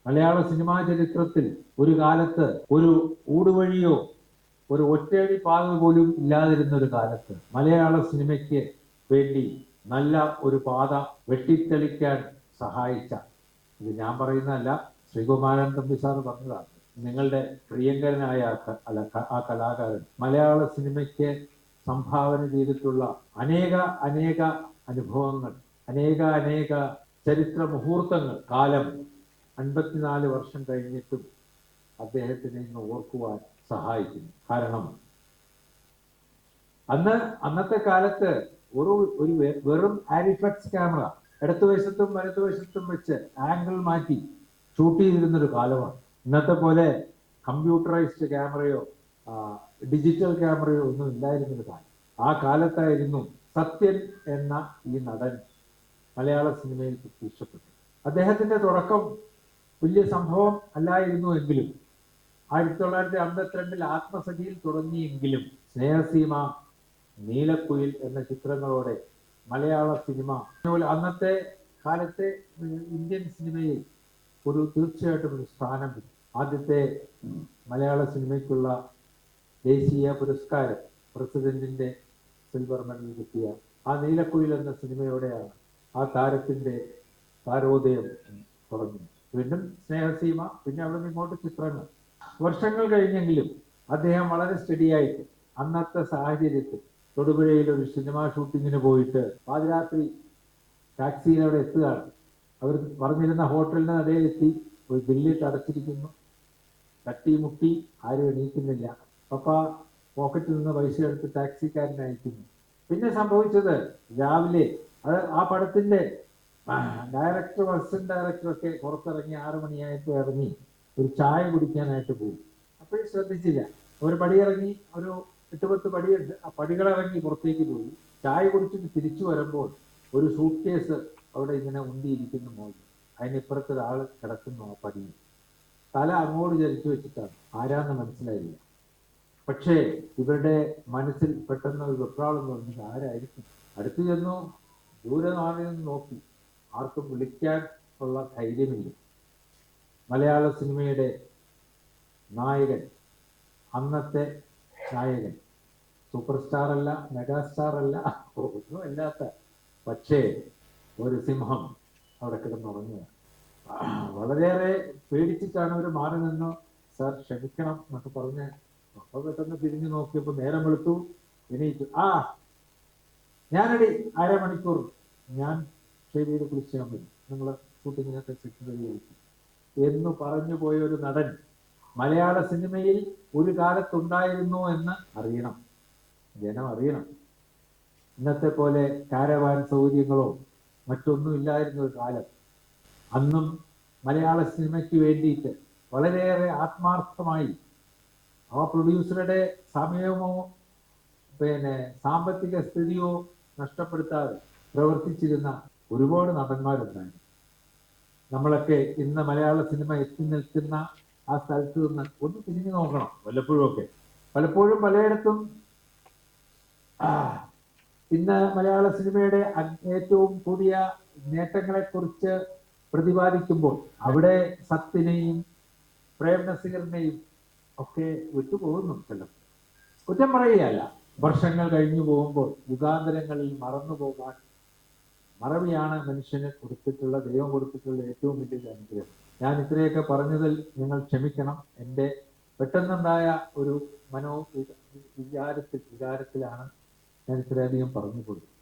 മലയാള cinema ചരിത്രത്തിൽ ഒരു കാലത്ത് ഒരു ഊടുവഴിയോ ഒരു ഒറ്റയടി പാത പോലും ഇല്ലാതിരുന്ന ഒരു കാലത്ത് മലയാള സിനിമയ്ക്ക് വേണ്ടി നല്ല ഒരു പാത വെട്ടിത്തെളിക്കാൻ സഹായിച്ച, ഇത് ഞാൻ പറയുന്നതല്ല, ശ്രീകുമാരൻ തമ്പി സാർ പറഞ്ഞതാണ്. നിങ്ങളുടെ പ്രിയങ്കരനായ ആ കലാകാരൻ മലയാള സിനിമയ്ക്ക് സംഭാവന ചെയ്തിട്ടുള്ള അനേക അനുഭവങ്ങൾ, അനേക ചരിത്ര മുഹൂർത്തങ്ങൾ, കാലം 54 വർഷം കഴിഞ്ഞിട്ടും അദ്ദേഹത്തിനെ ഇന്ന് ഓർക്കുവാൻ സഹായിക്കുന്നു. കാരണം അന്നത്തെ കാലത്ത് ഒരു വെറും ആരിഫ്ലക്സ് ക്യാമറ ഇടതുവശത്തും വലതുവശത്തും വെച്ച് ആംഗിൾ മാറ്റി ഷൂട്ട് ചെയ്തിരുന്നൊരു കാലമാണ്. ഇന്നത്തെ പോലെ കമ്പ്യൂട്ടറൈസ്ഡ് ക്യാമറയോ ഡിജിറ്റൽ ക്യാമറയോ ഒന്നും ഇല്ലായിരുന്നൊരു കാലം. ആ കാലത്തായിരുന്നു സത്യൻ എന്ന ഈ നടൻ മലയാള സിനിമയിൽ പ്രത്യക്ഷപ്പെട്ടു. അദ്ദേഹത്തിന്റെ തുടക്കം വലിയ സംഭവം അല്ലായിരുന്നു എങ്കിലും 1952 ആത്മസഖിയിൽ തുടങ്ങിയെങ്കിലും സ്നേഹസീമ, നീലക്കുയിൽ എന്ന ചിത്രങ്ങളോടെ മലയാള സിനിമ അന്നത്തെ കാലത്തെ ഇന്ത്യൻ സിനിമയിൽ തീർച്ചയായിട്ടും ഒരു സ്ഥാനം. ആദ്യത്തെ മലയാള സിനിമയ്ക്കുള്ള ദേശീയ പുരസ്കാരം, പ്രസിഡന്റിന്റെ സിൽവർ മെഡൽ കിട്ടിയ ആ നീലക്കുയിൽ എന്ന സിനിമയോടെയാണ് ആ താരത്തിന്റെ താരോദയം തുടങ്ങി. വീണ്ടും സ്നേഹസീമ, പിന്നെ അവിടെ നിന്ന് ഇങ്ങോട്ട് ചിത്രങ്ങൾ. വർഷങ്ങൾ കഴിഞ്ഞെങ്കിലും അദ്ദേഹം വളരെ സ്റ്റഡിയായിട്ട് അന്നത്തെ സാഹചര്യത്തിൽ തൊടുപുഴയിൽ ഒരു സിനിമാ ഷൂട്ടിങ്ങിന് പോയിട്ട് പാതിരാത്രി ടാക്സിയിൽ അവിടെ എത്തുകയാണ്. അവർ പറഞ്ഞിരുന്ന ഹോട്ടലിന് അതേ എത്തി, ഒരു ബില്ലിട്ട് അടച്ചിരിക്കുന്നു. തട്ടിമുട്ടി ആരും എണീക്കുന്നില്ല. പപ്പ പോക്കറ്റിൽ നിന്ന് പൈസ എടുത്ത് ടാക്സിക്കാരനെ അയക്കുന്നു. പിന്നെ സംഭവിച്ചത്, രാവിലെ ആ പടത്തിന്റെ ഡയറക്ടർ, അസിസ്റ്റന്റ് ഡയറക്ടറൊക്കെ പുറത്തിറങ്ങി 6 മണിയായപ്പോൾ ഇറങ്ങി ഒരു ചായ കുടിക്കാനായിട്ട് പോകും. അപ്പോഴും ശ്രദ്ധിച്ചില്ല. ഒരു പടിയിറങ്ങി, ഒരു 8-10 പടിയുണ്ട്, ആ പടികളിറങ്ങി പുറത്തേക്ക് പോയി. ചായ കുടിച്ചിട്ട് തിരിച്ചു വരുമ്പോൾ ഒരു സൂട്ട് കേസ് അവിടെ ഇങ്ങനെ ഉണ്ടിയിരിക്കുന്നു മോളിൽ. അതിനിപ്പുറത്ത് ഒരാൾ കിടക്കുന്നു ആ പടിയിൽ. തല അങ്ങോട്ട് ചരിച്ചു വെച്ചിട്ടാണ്. ആരാന്ന് മനസ്സിലായില്ല. പക്ഷേ ഇവരുടെ മനസ്സിൽ പെട്ടെന്ന് ഒരു വെപ്രാളം തോന്നി, ആരായിരിക്കും. അടുത്തു ചെന്നു, ദൂരെ മാറി നിന്ന് നോക്കി. ആർക്കും വിളിക്കാൻ ഉള്ള ധൈര്യമില്ല. മലയാള സിനിമയുടെ നായകൻ, അന്നത്തെ നായകൻ, സൂപ്പർ സ്റ്റാർ അല്ല, മെഗാസ്റ്റാർ അല്ല, ഒന്നും അല്ലാത്ത, പക്ഷേ ഒരു സിംഹം അവിടെ കിടന്നുറങ്ങുക. വളരെയേറെ പേടിച്ചിട്ടാണ് അവർ മാറി നിന്ന്, സാർ ക്ഷമിക്കണം എന്നൊക്കെ പറഞ്ഞ്. അപ്പൊ പെട്ടെന്ന് തിരിഞ്ഞു നോക്കിയപ്പോൾ നേരം വെളുത്തു. എണീറ്റു. ഞാനടി 1/2 മണിക്കൂർ ഞാൻ ശരിയിൽ കുളിച്ചാൽ മതി, നിങ്ങൾ ഷൂട്ടിങ്ങിനൊക്കെ സെറ്റ് എന്ന് പറഞ്ഞു പോയ ഒരു നടൻ മലയാള സിനിമയിൽ ഒരു കാലത്തുണ്ടായിരുന്നു എന്ന് അറിയണം, ജനം അറിയണം. ഇന്നത്തെ പോലെ കാരവാൻ സൗകര്യങ്ങളോ മറ്റൊന്നും ഇല്ലായിരുന്ന ഒരു കാലം. അന്നും മലയാള സിനിമയ്ക്ക് വേണ്ടിയിട്ട് വളരെയേറെ ആത്മാർത്ഥമായി ആ പ്രൊഡ്യൂസറുടെ സമയമോ സാമ്പത്തിക സ്ഥിതിയോ നഷ്ടപ്പെടുത്താതെ പ്രവർത്തിച്ചിരുന്ന ഒരുപാട് നടന്മാരുണ്ടായിരുന്നു. നമ്മളൊക്കെ ഇന്ന് മലയാള സിനിമ എത്തി നിൽക്കുന്ന ആ സ്ഥലത്ത് നിന്ന് ഒന്ന് തിരിഞ്ഞു നോക്കണം. പലപ്പോഴും പലയിടത്തും ഇന്ന് മലയാള സിനിമയുടെ ഏറ്റവും പുതിയ നേട്ടങ്ങളെ കുറിച്ച് പ്രതിപാദിക്കുമ്പോൾ അവിടെ സത്യനെയും പ്രേം നസീറിനെയും ഒക്കെ വിട്ടുപോകുന്നുണ്ടല്ലോ. കുറ്റം പറയുകയല്ല. വർഷങ്ങൾ കഴിഞ്ഞു പോകുമ്പോൾ യുഗാന്തരങ്ങളിൽ മറന്നു പോകാൻ മറവിയാണ് മനുഷ്യന് കൊടുത്തിട്ടുള്ള, ദൈവം കൊടുത്തിട്ടുള്ള ഏറ്റവും വലിയ അനുഗ്രഹം. ഞാൻ ഇത്രയൊക്കെ പറഞ്ഞതിൽ നിങ്ങൾ ക്ഷമിക്കണം. എൻ്റെ പെട്ടെന്നുണ്ടായ ഒരു വികാരത്തിലാണ് ഞാൻ ഇത്രയധികം പറഞ്ഞു കൊടുത്തത്.